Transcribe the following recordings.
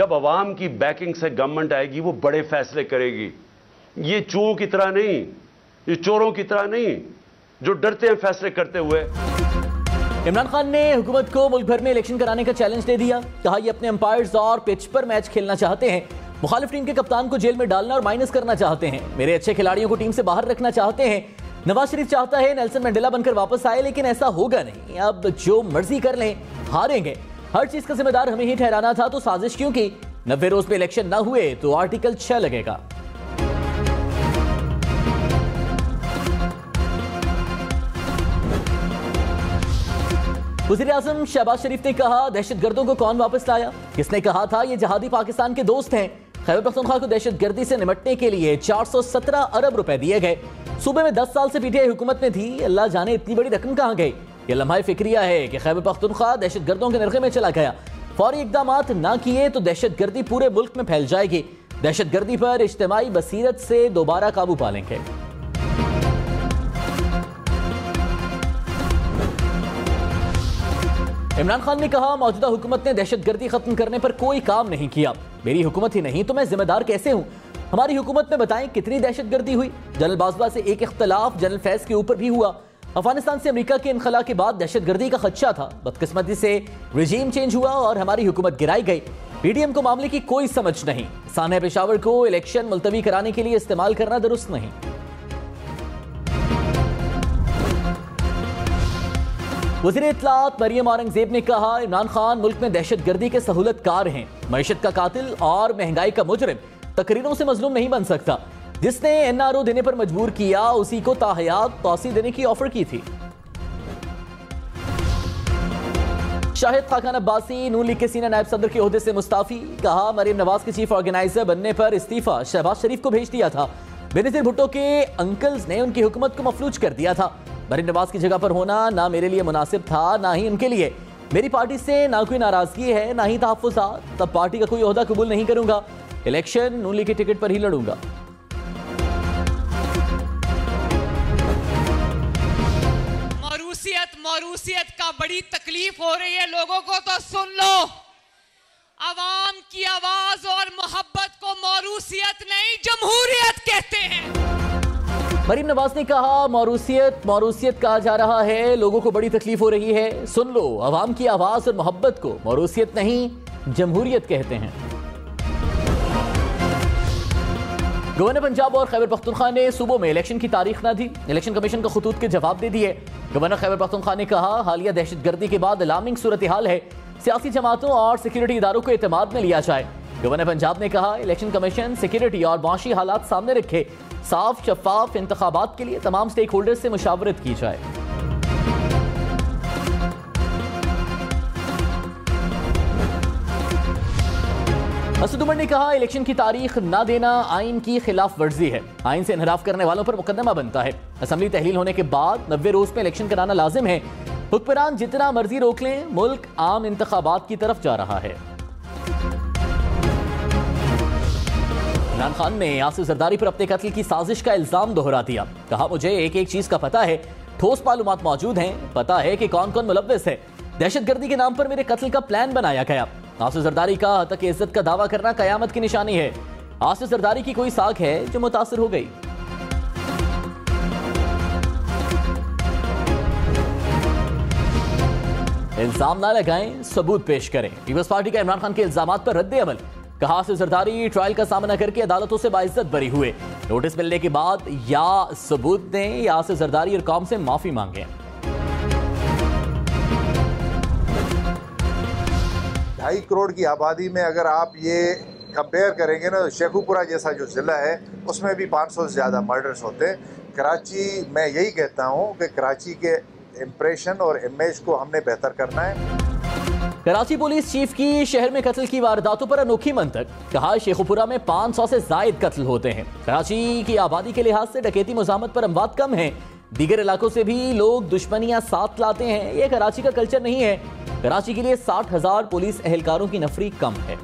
जब अवाम की बैकिंग से गवर्नमेंट आएगी वो बड़े फैसले करेगी। ये चूहों की तरह नहीं, ये चोरों की तरह नहीं जो डरते हैं फैसले करते हुए। इमरान खान ने हुकूमत को मुल्क भर में इलेक्शन कराने का चैलेंज दे दिया। कहा ये अपने अंपायर्स और पिच पर मैच खेलना चाहते हैं, मुखालिफ टीम के कप्तान को जेल में डालना और माइनस करना चाहते हैं, मेरे अच्छे खिलाड़ियों को टीम से बाहर रखना चाहते हैं। नवाज शरीफ चाहता है नेल्सन मंडेला बनकर वापस आए, लेकिन ऐसा होगा नहीं। अब जो मर्जी कर लें, हारेंगे। हर चीज का जिम्मेदार हमें ही ठहराना था, तो साजिश क्यों की? 90 रोज में इलेक्शन ना हुए तो आर्टिकल 6 लगेगा। वज़ीर आज़म शहबाज शरीफ ने कहा, दहशतगर्दों को कौन वापस लाया? किसने कहा था ये जहादी पाकिस्तान के दोस्त हैं? खैबर पख्तूनख्वा को दहशतगर्दी से निपटने के लिए 417 अरब रुपए दिए गए। सूबे में 10 साल से पीटीआई हुकूमत में थी, अल्लाह जाने इतनी बड़ी रकम कहां गई। ये लम्हा फिक्रिया है कि खैबर पख्तूनख्वा दहशतगर्दों के नरखे में चला गया। फौरी इकदामात ना किए तो दहशतगर्दी पूरे मुल्क में फैल जाएगी। दहशतगर्दी पर इज्तिमाई बसीरत से दोबारा काबू पालेंगे। इमरान खान ने कहा, मौजूदा हुकूमत ने दहशतगर्दी खत्म करने पर कोई काम नहीं किया। मेरी हुकूमत ही नहीं तो मैं जिम्मेदार कैसे हूं? हमारी हुकूमत में बताएं कितनी दहशतगर्दी हुई। जनरल बाजवा से एक इख्तलाफ जनरल फैज के ऊपर भी हुआ। अफगानिस्तान से अमेरिका के इनखला के बाद दहशतगर्दी का खदशा था, बदकिस्मती से रिजीम चेंज हुआ और हमारी हुकूमत गिराई गई। पीडीएम को मामले की कोई समझ नहीं। सानह पेशावर को इलेक्शन मुलतवी कराने के लिए इस्तेमाल करना दुरुस्त नहीं। वज़ीर इत्तलात मरियम औरंगजेब ने कहा, इमरान खान मुल्क में दहशतगर्दी के सहूलतकार हैं, मईशत का कातिल और महंगाई का मुजरिम तकरीरों से मजलूम नहीं बन सकता। जिसने एनआरओ देने पर मजबूर किया उसी को ताहयात तौसी देने की ऑफर की थी। शाहिद खाकान अब्बासी नून लीग के सीनियर नायब सदर के ओहदे से मुस्ताफी। कहा, मरीम नवाज के चीफ ऑर्गेनाइजर बनने पर इस्तीफा शहबाज शरीफ को भेज दिया था। बेनजीर भुट्टो के अंकल्स ने उनकी हुकूमत को मफलूज कर दिया था। मरीम नवाज की जगह पर होना ना मेरे लिए मुनासिब था ना ही उनके लिए। मेरी पार्टी से ना कोई नाराजगी है ना ही तहफ्फुज़ात, तब पार्टी का कोई ओहदा कबूल नहीं करूंगा। इलेक्शन नून लीग के टिकट पर ही लड़ूंगा। मौरूसियत का बड़ी तकलीफ हो रही है लोगों को, तो सुन लो। अवाम की आवाज और मोहब्बत को मौरूसियत नहीं जमहूरियत कहते हैं। मरीम नवाज ने कहा, मौरूसियत कहा जा रहा है, लोगों को बड़ी तकलीफ हो रही है। सुन लो, अवाम की आवाज और मोहब्बत को मौरूसियत नहीं जमहूरियत कहते हैं। गवर्नर पंजाब और खैबर पख्तूनख्वा ने सूबों में इलेक्शन की तारीख न दी। इलेक्शन कमीशन का खतूत के जवाब दे दिए। गवर्नर खैबर पख्तूनख्वा ने कहा, हालिया दहशतगर्दी के बाद अलार्मिंग सूरत हाल है, सियासी जमातों और सिक्योरिटी इदारों को एतमाद में लिया जाए। गवर्नर पंजाब ने कहा, इलेक्शन कमीशन सिक्योरिटी और माशी हालात सामने रखे, साफ शफाफ इंतखाबात के लिए तमाम स्टेक होल्डर से मुशावरत की जाए। असद उमर ने कहा, इलेक्शन की तारीख ना देना आइन की खिलाफ वर्जी है। आइन से इनहराफ करने वालों पर मुकदमा बनता है। असेंबली तहलील होने के बाद 90 रोज में इलेक्शन कराना लाजिम है। हुक्मरान जितना मर्जी रोक लें, मुल्क आम इंतखाबात की तरफ जा रहा है। इमरान खान ने आसिफ जरदारी पर अपने कत्ल की साजिश का इल्जाम दोहरा दिया। कहा, मुझे एक एक चीज का पता है, ठोस मालूमात मौजूद हैं, पता है कि कौन कौन मुलव्विस है। दहशतगर्दी के नाम पर मेरे कत्ल का प्लान बनाया गया। आसिफ जरदारी का हतक इज्जत का दावा करना कयामत की निशानी है। आसिफ जरदारी की कोई साख है जो मुतासिर हो गई। इल्जाम ना लगाएं, सबूत पेश करें। पीपल्स पार्टी का इमरान खान के इल्जामात पर रद्द अमल। कहा, आसिफ जरदारी ट्रायल का सामना करके अदालतों से बाइज्जत बरी हुए। नोटिस मिलने के बाद या सबूत दें या आसिफ जरदारी और कौम से माफी मांगे। 2.5 करोड़ की आबादी में अगर आप ये कंपेयर करेंगे ना, शेखुपुरा जैसा जो ज़िला है उसमें भी 500 से ज़्यादा मर्डर्स होते हैं। कराची, मैं यही कहता हूँ कि कराची के इम्प्रेशन और इमेज को हमने बेहतर करना है। कराची पुलिस चीफ की शहर में कत्ल की वारदातों पर अनोखी मंतक। कहा, शेखुपुरा में 500 से जायद कत्ल होते हैं। कराची की आबादी के लिहाज से डकैती मुज़ाहमत पर अमवात कम है। दीगर इलाकों से भी लोग दुश्मनियां साथ लाते हैं, यह कराची का कल्चर नहीं है। कराची के लिए 60,000 पुलिस एहलकारों की नफरी कम है।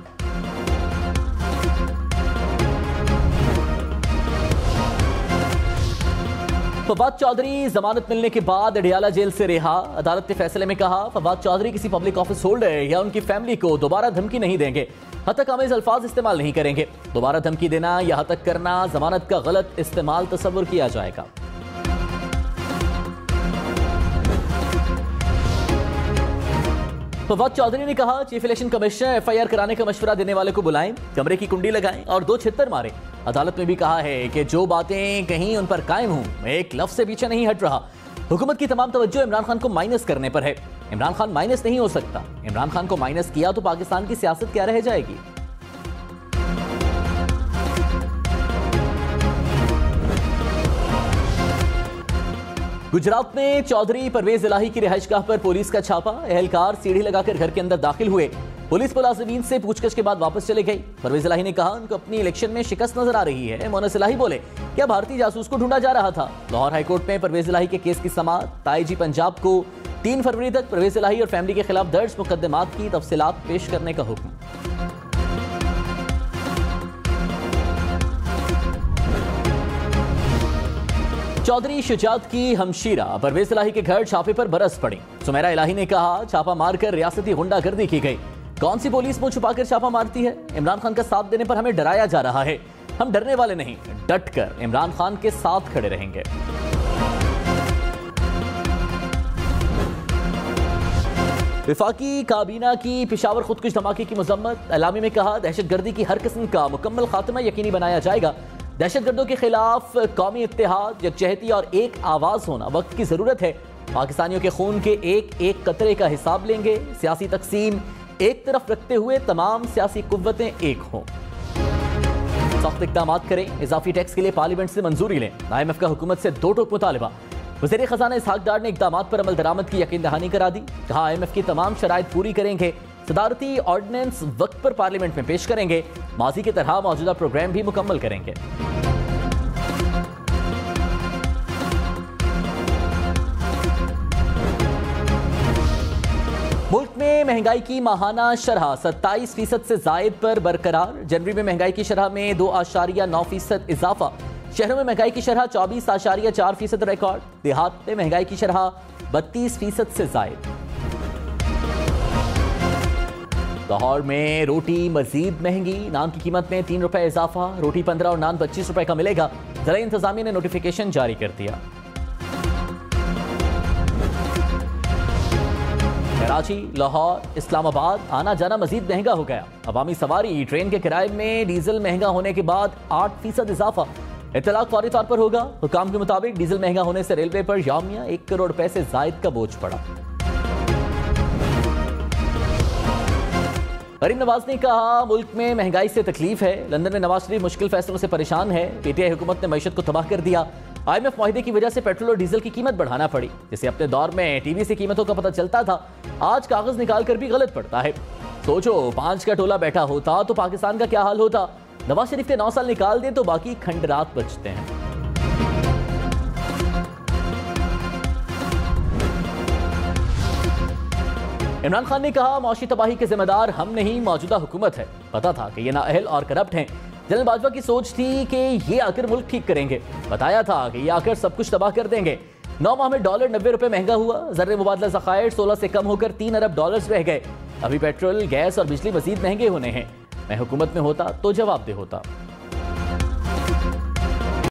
फवाद चौधरी जमानत मिलने के बाद अडियाला जेल से रिहा। अदालत ने फैसले में कहा फवाद चौधरी किसी पब्लिक ऑफिस होल्डर या उनकी फैमिली को दोबारा धमकी नहीं देंगे, हतक आमेज अल्फाज इस्तेमाल नहीं करेंगे। दोबारा धमकी देना या हतक करना, जमानत का गलत इस्तेमाल तस्वुर किया जाएगा। फवाद चौधरी ने कहा चीफ इलेक्शन कमिश्नर FIR कराने का मशवरा देने वाले को बुलाएं, कमरे की कुंडी लगाएं और 2 छित्तर मारें। अदालत में भी कहा है कि जो बातें कहीं उन पर कायम हूं, मैं एक लफ्ज से पीछे नहीं हट रहा। हुकूमत की तमाम तवज्जो इमरान खान को माइनस करने पर है। इमरान खान माइनस नहीं हो सकता। इमरान खान को माइनस किया तो पाकिस्तान की सियासत क्या रह जाएगी। गुजरात में चौधरी परवेज इलाही की रिहाइशगाह पर पुलिस का छापा। एहलकार सीढ़ी लगाकर घर के अंदर दाखिल हुए। पुलिस मुलाजिमीन से पूछताछ के बाद वापस चले गई। परवेज इलाही ने कहा उनको अपनी इलेक्शन में शिकस्त नजर आ रही है। मोनस इलाही बोले क्या भारतीय जासूस को ढूंढा जा रहा था। लाहौर हाईकोर्ट में परवेज इलाही के केस की समाअत। ताईजी पंजाब को 3 फरवरी तक परवेज इलाही और फैमिली के खिलाफ दर्ज मुकदमात की तफसीलात पेश करने का हुक्म। चौधरी शुजात की हमशीरा परवेज इलाही के घर छापे पर बरस पड़ी। सुमेरा इलाही ने कहा छापा मारकर रियासती गुंडागर्दी की गई। कौन सी पुलिस मुंह छुपाकर छापा मारती है। इमरान खान का साथ देने पर हमें डराया जा रहा है। हम डरने वाले नहीं, डटकर इमरान खान के साथ खड़े रहेंगे। विफाकी काबीना की पेशावर खुदकुश धमाके की मजम्मत। एलामी में कहा दहशतगर्दी की हर किस्म का मुकम्मल खात्मा यकीनी बनाया जाएगा। दहशतगर्दों के खिलाफ कौमी इत्तेहाद, यकजहती और एक आवाज होना वक्त की जरूरत है। पाकिस्तानियों के खून के एक एक कतरे का हिसाब लेंगे। सियासी तकसीम एक तरफ रखते हुए तमाम सियासी कुव्वतें एक हों। सख्त इक़दाम करें। इजाफी टैक्स के लिए पार्लियामेंट से मंजूरी लें। IMF का हुकूमत से 2 टोक मुतालिबा। वज़ीर खजाना इसहाक डार ने इक़दाम पर अमल दरामद की यकीन दहानी करा दी। कहा IMF की तमाम शराइत पूरी करेंगे। सदारती ऑर्डिनेंस वक्त पर पार्लियामेंट में पेश करेंगे। माजी की तरह मौजूदा प्रोग्राम भी मुकम्मल करेंगे। मुल्क में महंगाई की माहाना शरह 27% से जायद पर बरकरार। जनवरी में महंगाई की शरह में 2.9% इजाफा। शहरों में महंगाई की शरह 24.4% रिकॉर्ड। देहात में महंगाई की शरह 32% से जायद। लाहौर में रोटी मजीद महंगी। नान की कीमत में 3 रुपए इजाफा। रोटी 15 और नान 25 रुपए का मिलेगा। ज़राई इंतजामिया ने नोटिफिकेशन जारी कर दिया। कराची, लाहौर, इस्लामाबाद आना जाना मजीद महंगा हो गया। अवामी सवारी ट्रेन के किराए में डीजल महंगा होने के बाद 8% इजाफा। इतलाक फौरी तौर पर होगा। हुकाम के मुताबिक डीजल महंगा होने से रेलवे पर यौमिया 1 करोड़ रुपए से जायद का बोझ पड़ा। करीम नवाज ने कहा मुल्क में महंगाई से तकलीफ है। लंदन में नवाज शरीफ मुश्किल फैसलों से परेशान है। PTI हुकूमत ने मईशत को तबाह कर दिया। IMF मुआहिदे की वजह से पेट्रोल और डीजल की कीमत बढ़ाना पड़ी, जिसे अपने दौर में टीवी से कीमतों का पता चलता था। आज कागज निकाल कर भी गलत पड़ता है। सोचो 5 का टोला बैठा होता तो पाकिस्तान का क्या हाल होता। नवाज शरीफ के 9 साल निकाल दें तो बाकी खंडरात बचते हैं। इमरान खान ने कहा मौशी तबाही के जिम्मेदार हम नहीं, मौजूदा हुकूमत है। पता था कि ये नाअहल और करप्ट हैं। जनरल बाजवा की सोच थी कि ये आकर मुल्क ठीक करेंगे। बताया था कि ये आकर सब कुछ तबाह कर देंगे। 9 माह में डॉलर 90 रुपए महंगा हुआ। ज़र्रे मुबादला ज़खायर 16 से कम होकर 3 अरब डॉलर्स रह गए। अभी पेट्रोल, गैस और बिजली मजीद महंगे होने हैं। मैं हुकूमत में होता तो जवाब दे होता।